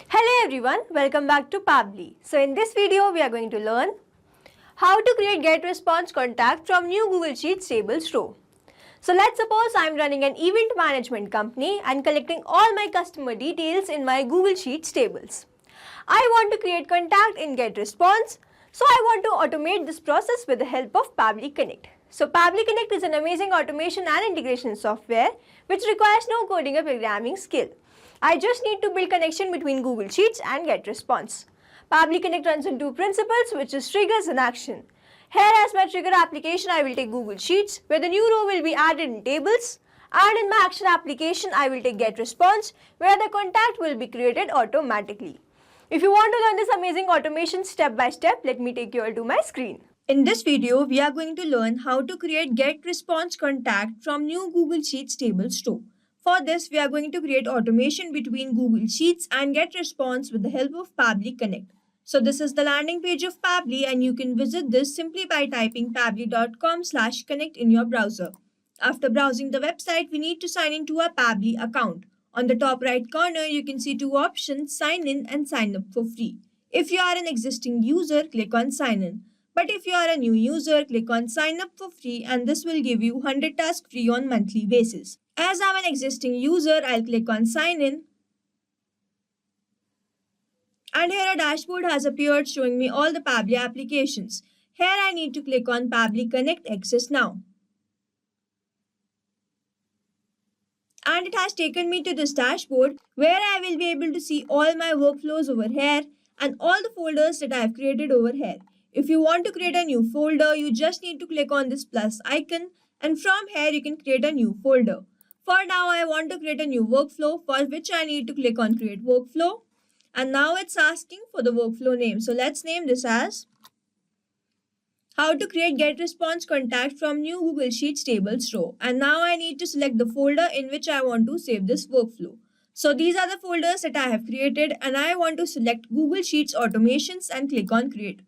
Hello everyone, welcome back to Pabbly. So in this video we are going to learn how to create GetResponse contact from new Google Sheets tables row. So let's suppose I'm running an event management company and collecting all my customer details in my Google Sheets tables. I want to create contact in GetResponse, so I want to automate this process with the help of Pabbly Connect. So Pabbly Connect is an amazing automation and integration software which requires no coding or programming skill. I just need to build connection between Google Sheets and GetResponse. Pabbly Connect runs on two principles, which is triggers and action. Here as my trigger application, I will take Google Sheets, where the new row will be added in tables, and in my action application, I will take GetResponse, where the contact will be created automatically. If you want to learn this amazing automation step by step, let me take you all to my screen. In this video, we are going to learn how to create GetResponse contact from new Google Sheets tables row. For this, we are going to create automation between Google Sheets and GetResponse with the help of Pabbly Connect. So this is the landing page of Pabbly, and you can visit this simply by typing pabbly.com/connect in your browser. After browsing the website, we need to sign into a Pabbly account. On the top right corner, you can see two options, sign in and sign up for free. If you are an existing user, click on sign in. But if you are a new user, click on sign up for free, and this will give you 100 tasks free on monthly basis. As I'm an existing user, I'll click on sign in. And here a dashboard has appeared showing me all the Pabbly applications. Here I need to click on Pabbly Connect Access Now. And it has taken me to this dashboard where I will be able to see all my workflows over here and all the folders that I have created over here. If you want to create a new folder, you just need to click on this plus icon, and from here you can create a new folder. For now, I want to create a new workflow, for which I need to click on create workflow. And now it's asking for the workflow name. So let's name this as how to create GetResponse contact from new Google Sheets tables row. And now I need to select the folder in which I want to save this workflow. So these are the folders that I have created, and I want to select Google Sheets automations and click on create.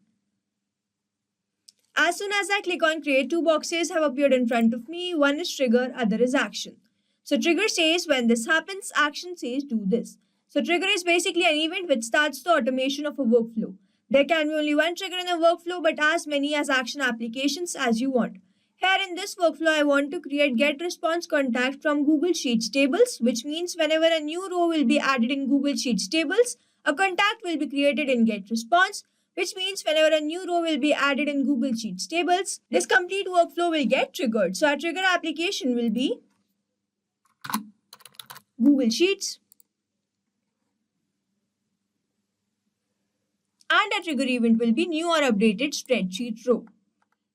As soon as I click on create, two boxes have appeared in front of me. One is trigger, other is action. So trigger says when this happens, action says do this. So trigger is basically an event which starts the automation of a workflow. There can be only one trigger in a workflow, but as many as action applications as you want. Here in this workflow, I want to create GetResponse contact from Google Sheets tables, which means whenever a new row will be added in Google Sheets tables, a contact will be created in GetResponse, which means whenever a new row will be added in Google Sheets tables, this complete workflow will get triggered. So our trigger application will be Google Sheets, and a trigger event will be new or updated spreadsheet row.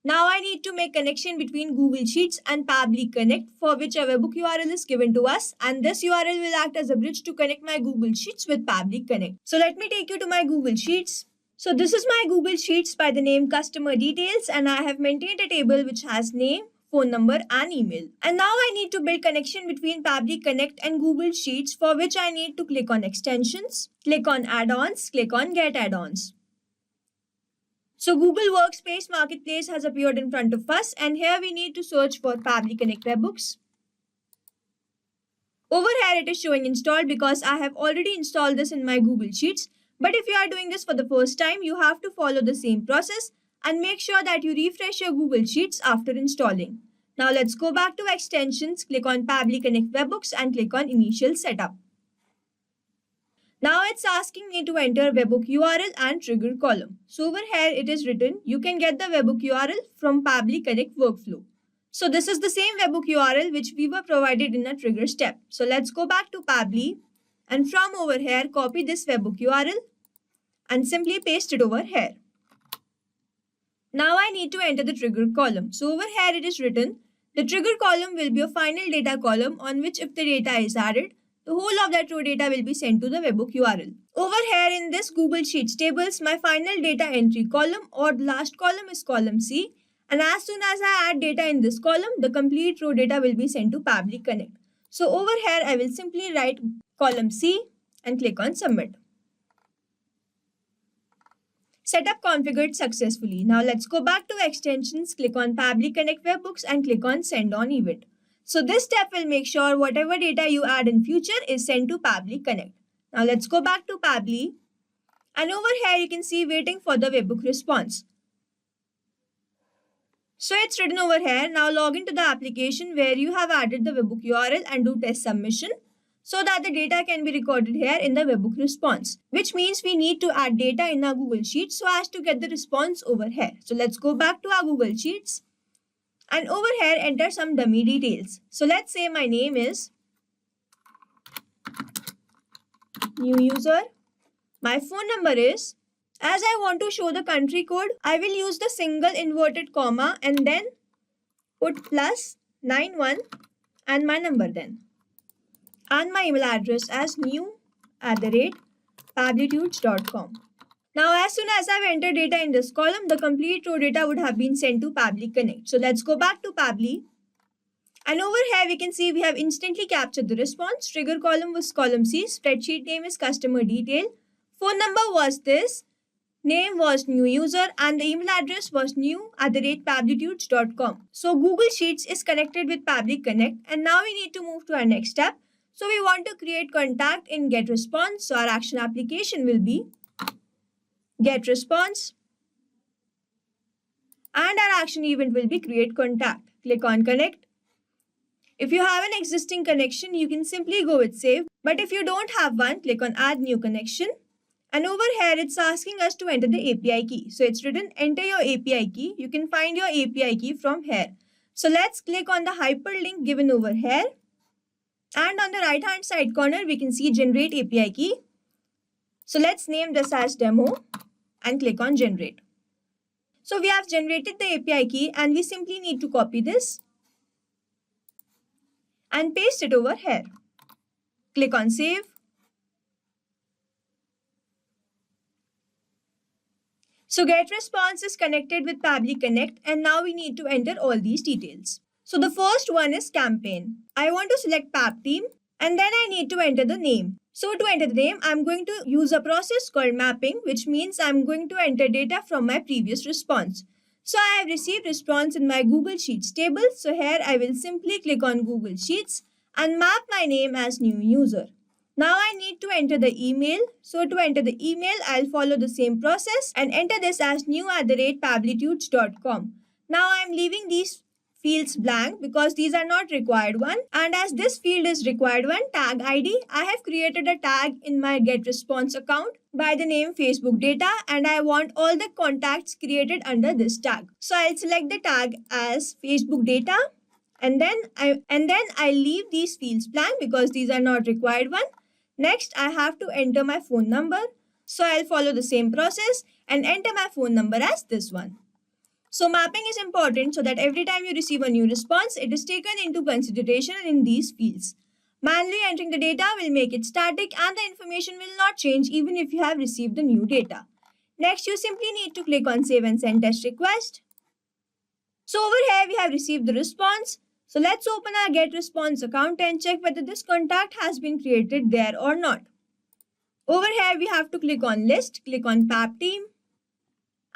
Now I need to make connection between Google Sheets and Pabbly Connect, for which a webhook URL is given to us, and this URL will act as a bridge to connect my Google Sheets with Pabbly Connect. So let me take you to my Google Sheets. So this is my Google Sheets by the name customer details, and I have maintained a table which has name, phone number and email. And now I need to build connection between Pabbly Connect and Google Sheets, for which I need to click on extensions, click on add-ons, click on get add-ons. So Google Workspace Marketplace has appeared in front of us, and here we need to search for Pabbly Connect webhooks. Over here it is showing installed because I have already installed this in my Google Sheets. But if you are doing this for the first time, you have to follow the same process and make sure that you refresh your Google Sheets after installing. Now let's go back to extensions, click on Pabbly Connect webhooks and click on initial setup. Now it's asking me to enter webhook URL and trigger column. So over here it is written, you can get the webhook URL from Pabbly Connect workflow. So this is the same webhook URL which we were provided in a trigger step. So let's go back to Pabbly, and from over here copy this webhook URL and simply paste it over here. Now I need to enter the trigger column. So over here it is written, the trigger column will be a final data column on which if the data is added, the whole of that row data will be sent to the webhook URL. Over here in this Google Sheets tables, my final data entry column or the last column is column C, and as soon as I add data in this column, the complete row data will be sent to Pabbly Connect. So over here I will simply write column C and click on submit. Setup configured successfully. Now let's go back to extensions, click on Pabbly Connect webhooks and click on send on event. So this step will make sure whatever data you add in future is sent to Pabbly Connect. Now let's go back to Pabbly. And over here you can see waiting for the webhook response. So it's written over here. Now log into the application where you have added the webhook URL and do test submission so that the data can be recorded here in the webhook response, which means we need to add data in our Google Sheets so as to get the response over here. So let's go back to our Google Sheets and over here enter some dummy details. So let's say my name is new user. My phone number is, as I want to show the country code, I will use the single inverted comma and then put +91 and my number then. And my email address as new@pabblitudes.com. Now as soon as I've entered data in this column, the complete row data would have been sent to Pabbly Connect. So let's go back to Pabbly. And over here we can see we have instantly captured the response. Trigger column was column C, spreadsheet name is customer detail, phone number was this, name was new user and the email address was new@pabblitudes.com. So Google Sheets is connected with Pabbly Connect and now we need to move to our next step. So we want to create contact in GetResponse. So our action application will be GetResponse and our action event will be create contact. Click on connect. If you have an existing connection, you can simply go with save. But if you don't have one, click on add new connection. And over here, it's asking us to enter the API key. So it's written enter your API key. You can find your API key from here. So let's click on the hyperlink given over here. And on the right hand side corner, we can see generate API key. So let's name this as demo and click on generate. So we have generated the API key and we simply need to copy this and paste it over here. Click on save. So GetResponse is connected with Pabbly Connect and now we need to enter all these details. So the first one is campaign. I want to select Pab team and then I need to enter the name. So to enter the name, I'm going to use a process called mapping, which means I'm going to enter data from my previous response. So I have received response in my Google Sheets table. So here I will simply click on Google Sheets and map my name as new user. Now I need to enter the email. So to enter the email, I'll follow the same process and enter this as new@pabblitudes.com. Now I'm leaving these fields blank because these are not required one. And as this field is required one, tag ID, I have created a tag in my GetResponse account by the name Facebook data and I want all the contacts created under this tag. So I'll select the tag as Facebook data and then I leave these fields blank because these are not required one. Next, I have to enter my phone number. So I'll follow the same process and enter my phone number as this one. So mapping is important so that every time you receive a new response, it is taken into consideration in these fields. Manually entering the data will make it static and the information will not change even if you have received the new data. Next, you simply need to click on save and send test request. So over here, we have received the response. So let's open our GetResponse account and check whether this contact has been created there or not. Over here, we have to click on list, click on Pab team.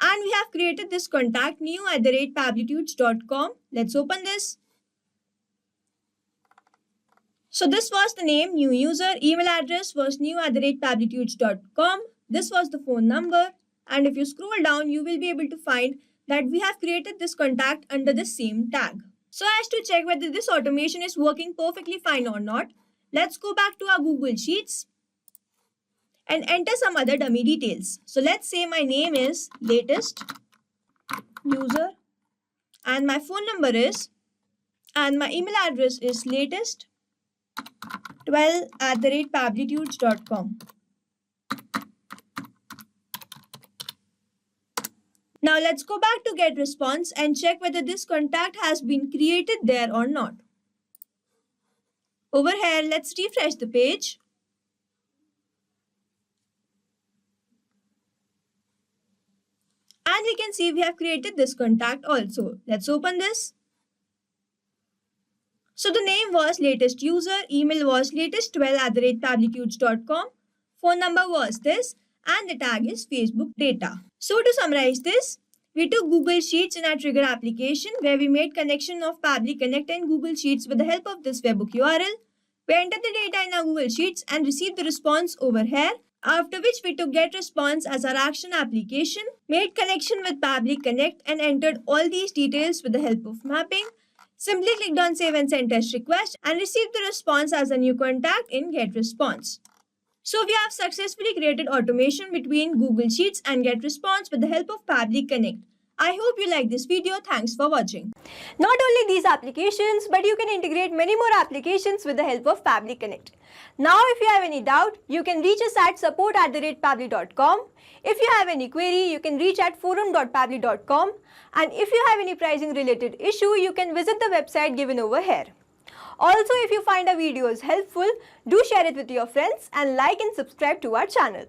And we have created this contact new@pabblitudes.com. Let's open this. So this was the name, new user. Email address was new@pabblitudes.com. This was the phone number. And if you scroll down, you will be able to find that we have created this contact under the same tag. So as to check whether this automation is working perfectly fine or not, let's go back to our Google Sheets and enter some other dummy details. So let's say my name is latest user and my phone number is and my email address is latest12@pabblitudes.com. Now let's go back to GetResponse and check whether this contact has been created there or not. Over here, let's refresh the page. And we can see we have created this contact also. Let's open this. So the name was latest user, email was latest12@pabblitudes.com, phone number was this, and the tag is Facebook data. So to summarize this, we took Google Sheets in our Trigger application where we made connection of Pabbly Connect and Google Sheets with the help of this webhook URL. We entered the data in our Google Sheets and received the response over here, after which we took GetResponse as our action application, made connection with Pabbly Connect and entered all these details with the help of mapping, simply clicked on Save and Send Test Request and received the response as a new contact in GetResponse. So we have successfully created automation between Google Sheets and GetResponse with the help of Pabbly Connect. I hope you like this video. Thanks for watching. Not only these applications, but you can integrate many more applications with the help of Pabbly Connect. Now, if you have any doubt, you can reach us at support@pabbly.com. If you have any query, you can reach at forum.pabbly.com. And if you have any pricing related issue, you can visit the website given over here. Also, if you find our videos helpful, do share it with your friends and like and subscribe to our channel.